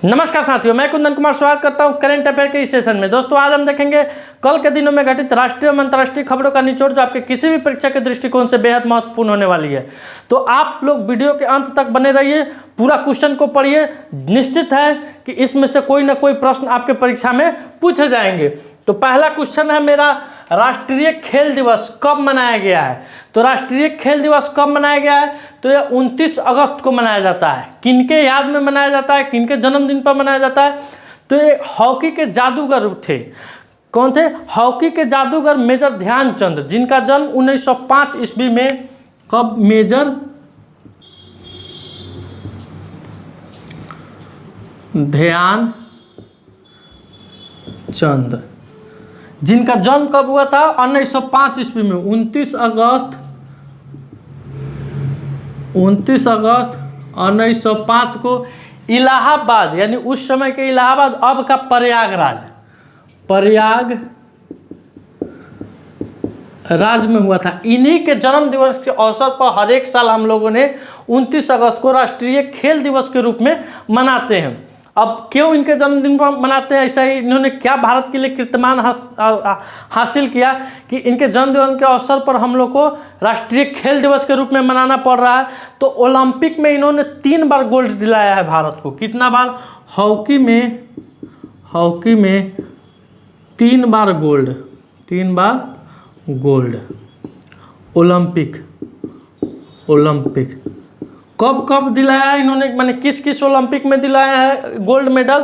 नमस्कार साथियों, मैं कुंदन कुमार स्वागत करता हूं करंट अफेयर के इस सेशन में। दोस्तों आज हम देखेंगे कल के दिनों में घटित राष्ट्रीय और अंतर्राष्ट्रीय खबरों का निचोड़ जो आपके किसी भी परीक्षा के दृष्टिकोण से बेहद महत्वपूर्ण होने वाली है। तो आप लोग वीडियो के अंत तक बने रहिए, पूरा क्वेश्चन को पढ़िए। निश्चित है कि इसमें से कोई ना कोई प्रश्न आपके परीक्षा में पूछे जाएंगे। तो पहला क्वेश्चन है मेरा, राष्ट्रीय खेल दिवस कब मनाया गया है? तो राष्ट्रीय खेल दिवस कब मनाया गया है? तो यह 29 अगस्त को मनाया जाता है। किनके याद में मनाया जाता है, किनके जन्मदिन पर मनाया जाता है? तो ये हॉकी के जादूगर थे। कौन थे? हॉकी के जादूगर मेजर ध्यानचंद, जिनका जन्म 1905 ईस्वी में। कब? मेजर ध्यानचंद, जिनका जन्म कब हुआ था? 1905 ईस्वी में, 29 अगस्त 1905 को इलाहाबाद, यानी उस समय के इलाहाबाद, अब का प्रयागराज में हुआ था। इन्हीं के जन्म दिवस के अवसर पर हर एक साल हम लोगों ने 29 अगस्त को राष्ट्रीय खेल दिवस के रूप में मनाते हैं। अब क्यों इनके जन्मदिन पर मनाते हैं? ऐसा ही इन्होंने क्या भारत के लिए कीर्तिमान हासिल किया कि इनके जन्मदिन के अवसर पर हम लोग को राष्ट्रीय खेल दिवस के रूप में मनाना पड़ रहा है? तो ओलंपिक में इन्होंने 3 बार गोल्ड दिलाया है भारत को। कितना बार? हॉकी में 3 बार गोल्ड, 3 बार गोल्ड। ओलंपिक कब कब दिलाया है इन्होंने, माने किस किस ओलंपिक में दिलाया है गोल्ड मेडल?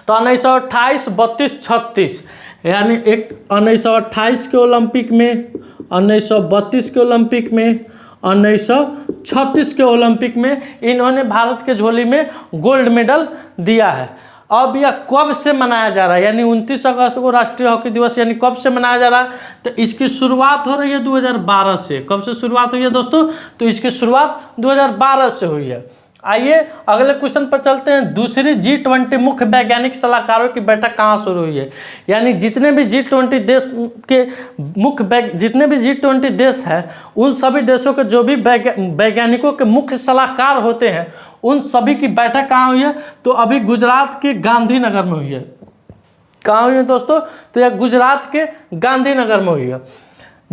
तो 1928, 32, 36, यानी एक 1928 के ओलंपिक में, 1932 के ओलंपिक में, 1936 के ओलंपिक में इन्होंने भारत के झोली में गोल्ड मेडल दिया है। अब यह कब से मनाया जा रहा है, यानी 29 अगस्त को राष्ट्रीय हॉकी दिवस यानी कब से मनाया जा रहा है? तो इसकी शुरुआत हो रही है 2012 से। कब से शुरुआत हुई है दोस्तों? तो इसकी शुरुआत 2012 से हुई है। आइए अगले क्वेश्चन पर चलते हैं। दूसरी G20 मुख्य वैज्ञानिक सलाहकारों की बैठक कहाँ शुरू हुई है? यानी जितने भी G20 देश के जितने भी G20 देश हैं, उन सभी देशों के जो भी वैज्ञानिकों के मुख्य सलाहकार होते हैं, उन सभी की बैठक कहाँ हुई है? तो अभी गुजरात के गांधीनगर में हुई है। कहाँ हुई है दोस्तों? तो यह गुजरात के गांधीनगर में हुई है।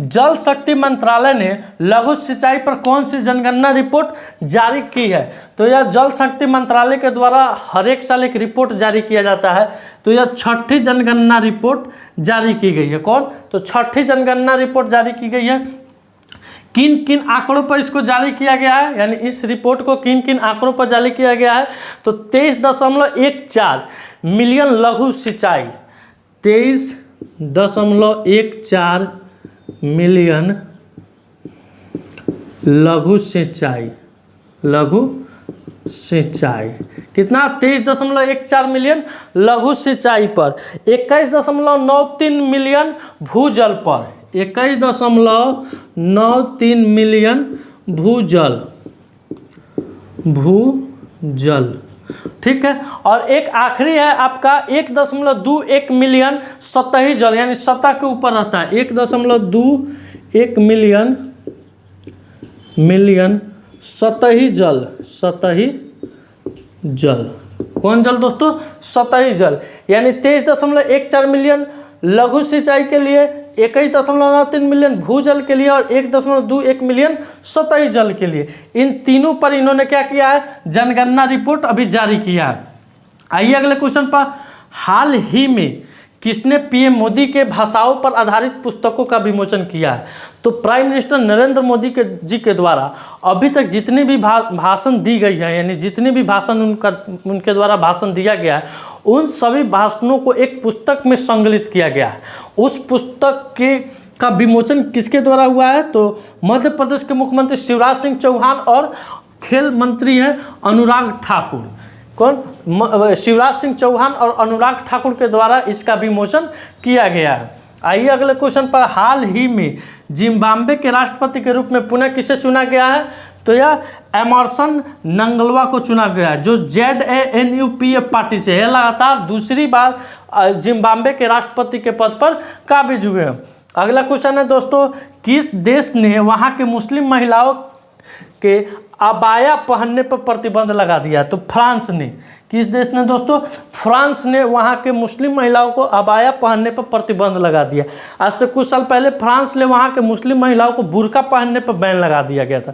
जल शक्ति मंत्रालय ने लघु सिंचाई पर कौन सी जनगणना रिपोर्ट जारी की है? तो यह जल शक्ति मंत्रालय के द्वारा हर एक साल एक रिपोर्ट जारी किया जाता है। तो यह 6ठी जनगणना रिपोर्ट जारी की गई है। कौन? तो 6ठी जनगणना रिपोर्ट जारी की गई है। किन किन आंकड़ों पर इसको जारी किया गया है, यानी इस रिपोर्ट को किन किन आंकड़ों पर जारी किया गया है? तो 23.14 मिलियन लघु सिंचाई, 23.14 मिलियन लघु सिंचाई। कितना? 23.14 मिलियन लघु सिंचाई पर, 21.93 मिलियन भूजल पर, 21.93 मिलियन भूजल। ठीक है। और एक आखिरी है आपका 1.21 मिलियन सतही जल, यानी सतह के ऊपर रहता है। 1.21 मिलियन सतही जल। कौन जल दोस्तों? सतही जल। यानी 23.14 मिलियन लघु सिंचाई के लिए, 21.93 मिलियन भूजल के लिए और 1.21 मिलियन सतही जल के लिए। इन तीनों पर इन्होंने क्या किया है? जनगणना रिपोर्ट अभी जारी किया है। आइए अगले क्वेश्चन पर। हाल ही में किसने पीएम मोदी के भाषणों पर आधारित पुस्तकों का विमोचन किया है? तो प्राइम मिनिस्टर नरेंद्र मोदी जी के द्वारा अभी तक जितनी भी भाषण दी गई है, यानी जितने भी भाषण उनके द्वारा भाषण दिया गया है, उन सभी भाषणों को एक पुस्तक में संकलित किया गया है। उस पुस्तक का विमोचन किसके द्वारा हुआ है? तो मध्य प्रदेश के मुख्यमंत्री शिवराज सिंह चौहान और खेल मंत्री हैं अनुराग ठाकुर। कौन? शिवराज सिंह चौहान और अनुराग ठाकुर के द्वारा इसका विमोचन किया गया है। आइए अगले क्वेश्चन पर। हाल ही में जिम्बाब्वे के राष्ट्रपति के रूप में पुनः किसे चुना गया है? तो यह एमरसन नंगलवा को चुना गया है, जो ZANU-PF पार्टी से है। लगातार दूसरी बार जिम्बाब्वे के राष्ट्रपति के पद पर काबिज हुए हैं। अगला क्वेश्चन है दोस्तों, किस देश ने वहाँ के मुस्लिम महिलाओं के अबाया पहनने पर प्रतिबंध लगा दिया? तो फ्रांस ने। किस देश ने दोस्तों? फ्रांस ने वहाँ के मुस्लिम महिलाओं को अबाया पहनने पर प्रतिबंध लगा दिया। आज से कुछ साल पहले फ्रांस ने वहाँ के मुस्लिम महिलाओं को बुर्का पहनने पर बैन लगा दिया गया था।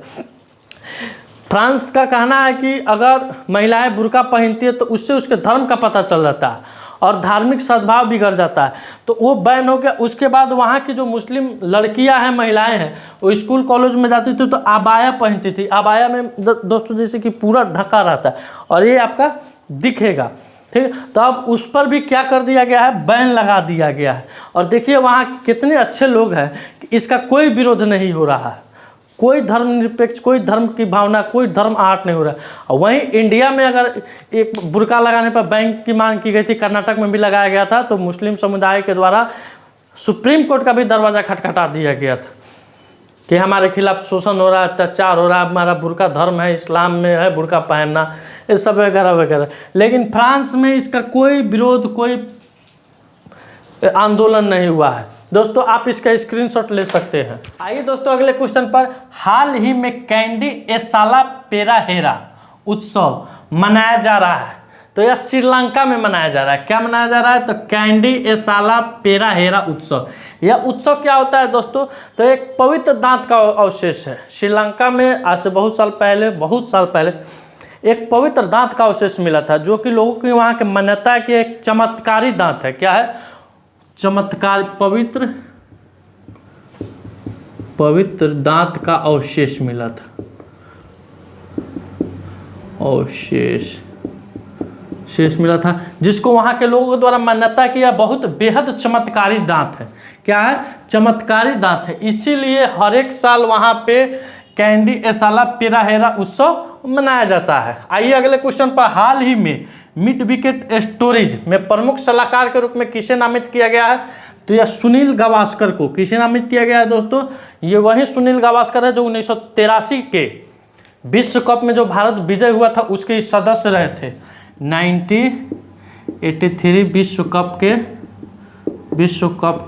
फ्रांस का कहना है कि अगर महिलाएं बुर्का पहनती है तो उससे उसके धर्म का पता चल जाता है और धार्मिक सद्भाव बिगड़ जाता है, तो वो बैन हो गया। उसके बाद वहाँ की जो मुस्लिम लड़कियां हैं, महिलाएं हैं, वो स्कूल कॉलेज में जाती थी तो आबाया पहनती थी। आबाया में दोस्तों जैसे कि पूरा ढका रहता है और ये आपका दिखेगा, ठीक। तो अब उस पर भी क्या कर दिया गया है? बैन लगा दिया गया है। और देखिए वहाँ कितने अच्छे लोग हैं कि इसका कोई विरोध नहीं हो रहा है, कोई धर्मनिरपेक्ष, कोई धर्म की भावना, कोई धर्म आर्ट नहीं हो रहा है। और वहीं इंडिया में अगर एक बुर्का लगाने पर बैन की मांग की गई थी, कर्नाटक में भी लगाया गया था, तो मुस्लिम समुदाय के द्वारा सुप्रीम कोर्ट का भी दरवाज़ा खटखटा दिया गया था कि हमारे खिलाफ शोषण हो रहा है, अत्याचार हो रहा है, हमारा बुर्का धर्म है, इस्लाम में है बुर्का पहनना, ये सब वगैरह वगैरह। लेकिन फ्रांस में इसका कोई विरोध, कोई आंदोलन नहीं हुआ है। दोस्तों आप इसका स्क्रीनशॉट ले सकते हैं। आइए दोस्तों अगले क्वेश्चन पर। हाल ही में कैंडी एसाला पेराहेरा उत्सव मनाया जा रहा है, तो यह श्रीलंका में मनाया जा रहा है। क्या मनाया जा रहा है? तो कैंडी एसाला पेराहेरा उत्सव। यह उत्सव क्या होता है दोस्तों? तो एक पवित्र दांत का अवशेष है। श्रीलंका में आज से बहुत साल पहले एक पवित्र दांत का अवशेष मिला था, जो कि लोगों की वहाँ की मान्यता है कि एक चमत्कारी दांत है। क्या है? चमत्कार, पवित्र दांत का अवशेष मिला था। शेष मिला था, जिसको वहाँ के लोगों के द्वारा मान्यता है कि यह बहुत बेहद चमत्कारी दांत है। क्या है? चमत्कारी दांत है। इसीलिए हर एक साल वहाँ पे कैंडी एसाला पेराहेरा उत्सव मनाया जाता है। आइए अगले क्वेश्चन पर। हाल ही में मिड विकेट स्टोरेज में प्रमुख सलाहकार के रूप में किसे नामित किया गया है? तो यह सुनील गावस्कर को। किसे नामित किया गया है दोस्तों? ये वही सुनील गावस्कर है जो 1983 के विश्व कप में जो भारत विजय हुआ था उसके सदस्य रहे थे। 1983 विश्व कप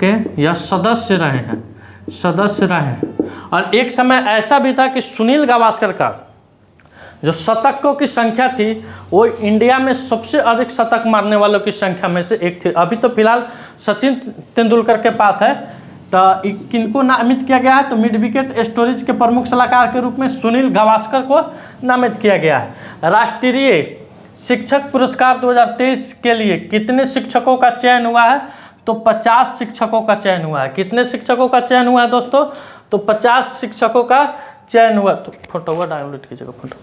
के यह सदस्य रहे हैं। और एक समय ऐसा भी था कि सुनील गावस्कर का जो शतकों की संख्या थी वो इंडिया में सबसे अधिक शतक मारने वालों की संख्या में से एक थी। अभी तो फिलहाल सचिन तेंदुलकर के पास है। तो किनको नामित किया गया है? तो मिड विकेट स्टोरेज के प्रमुख सलाहकार के रूप में सुनील गावस्कर को नामित किया गया है। राष्ट्रीय शिक्षक पुरस्कार 2023 के लिए कितने शिक्षकों का चयन हुआ है? तो 50 शिक्षकों का चयन हुआ है। कितने शिक्षकों का चयन हुआ है दोस्तों? तो 50 शिक्षकों का चयन हुआ। तो फोटो डाउनलोड कीजिएगा, फोटो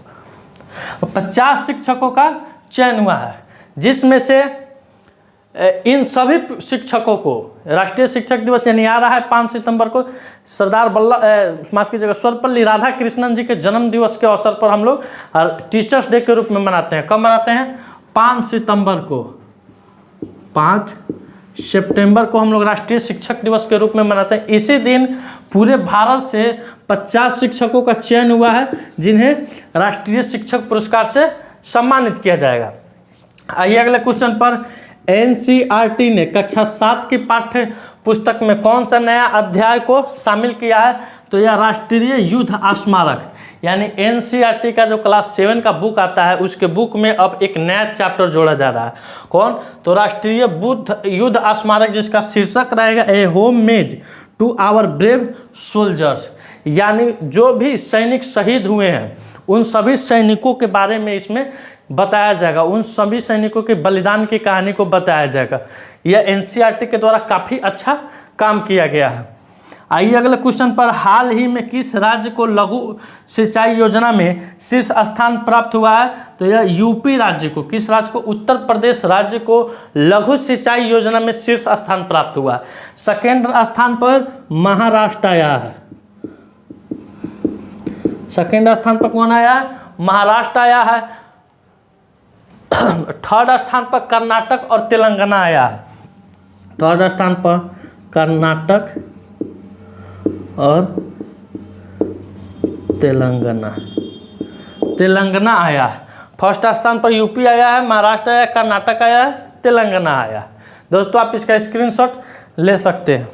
50 शिक्षकों का चयन हुआ है, जिसमें से इन सभी शिक्षकों को राष्ट्रीय शिक्षक दिवस यानी आ रहा है 5 सितंबर को सर्वपल्ली राधाकृष्णन जी के जन्म दिवस के अवसर पर हम लोग टीचर्स डे के रूप में मनाते हैं। कब मनाते हैं? 5 सितंबर को। 5 सितंबर को हम लोग राष्ट्रीय शिक्षक दिवस के रूप में मनाते हैं। इसी दिन पूरे भारत से 50 शिक्षकों का चयन हुआ है जिन्हें राष्ट्रीय शिक्षक पुरस्कार से सम्मानित किया जाएगा। आइए अगले क्वेश्चन पर। एनसीईआरटी ने कक्षा 7 की पाठ्य पुस्तक में कौन सा नया अध्याय को शामिल किया है? तो यह राष्ट्रीय युद्ध स्मारक यानी एनसीईआरटी का जो क्लास 7 का बुक आता है उसके बुक में अब एक नया चैप्टर जोड़ा जा रहा है। कौन? तो राष्ट्रीय युद्ध स्मारक, जिसका शीर्षक रहेगा a homage to our brave soldiers, यानी जो भी सैनिक शहीद हुए हैं उन सभी सैनिकों के बारे में इसमें बताया जाएगा, उन सभी सैनिकों के बलिदान की कहानी को बताया जाएगा। यह एनसीईआरटी के द्वारा काफ़ी अच्छा काम किया गया है। आइए अगले क्वेश्चन पर। हाल ही में किस राज्य को लघु सिंचाई योजना में शीर्ष स्थान प्राप्त हुआ है? तो यह यूपी राज्य को। किस राज्य को? उत्तर प्रदेश राज्य को लघु सिंचाई योजना में शीर्ष स्थान प्राप्त हुआ है। सेकेंड स्थान पर महाराष्ट्र आया है। सेकेंड स्थान पर कौन आया है? महाराष्ट्र आया है। थर्ड स्थान पर कर्नाटक और तेलंगाना आया है। थर्ड स्थान पर कर्नाटक और तेलंगाना आया है। फर्स्ट स्थान पर यूपी आया है, महाराष्ट्र आया, कर्नाटक आया है, तेलंगाना आया। दोस्तों आप इसका स्क्रीनशॉट ले सकते हैं।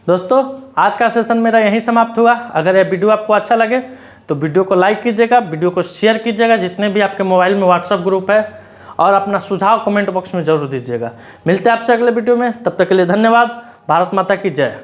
दोस्तों आज का सेशन मेरा यहीं समाप्त हुआ। अगर यह वीडियो आपको अच्छा लगे तो वीडियो को लाइक कीजिएगा, वीडियो को शेयर कीजिएगा जितने भी आपके मोबाइल में व्हाट्सएप ग्रुप है, और अपना सुझाव कमेंट बॉक्स में जरूर दीजिएगा। मिलते हैं आपसे अगले वीडियो में, तब तक के लिए धन्यवाद। भारत माता की जय।